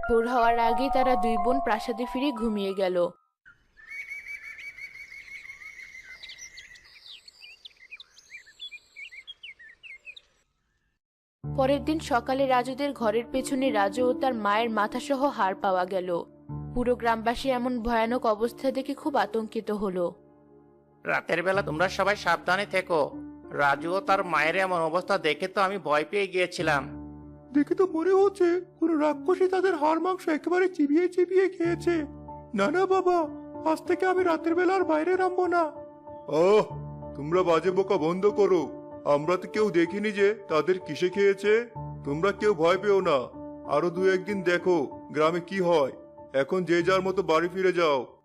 ভোর হওয়ার আগেই তারা দুই বোন প্রাসাদে ফিরে ঘুমিয়ে গেল। পরের দিন সকালে রাজুদের ঘরের পেছনে রাজু ও তার মায়ের মাথাসহ হাড় পাওয়া গেল। পুরো গ্রামবাসী এমন ভয়ানক অবস্থা দেখে খুব আতঙ্কিত হলো। রাতের বেলা তোমরা সবাই সাবধানে থেকো। রাজু ও তার মায়ের এমন অবস্থা দেখে তো আমি ভয় পেয়ে গিয়েছিলাম। দেখে তো মনে হচ্ছে কোন রাক্ষসী তাদের হাড় মাংস একেবারে চিবিয়ে চিবিয়ে খেয়েছে। না না বাবা, আজ থেকে আমি রাতের বেলা আর বাইরে নামবো না। ওহ, তোমরা বাজে বোকা বন্ধ করো। আমরা তো কেউ দেখিনি যে তাদের কিসে খেয়েছে। তোমরা কেউ ভয় পেও না। আরো দু একদিন দেখো গ্রামে কি হয়। এখন যে যার মতো বাড়ি ফিরে যাও।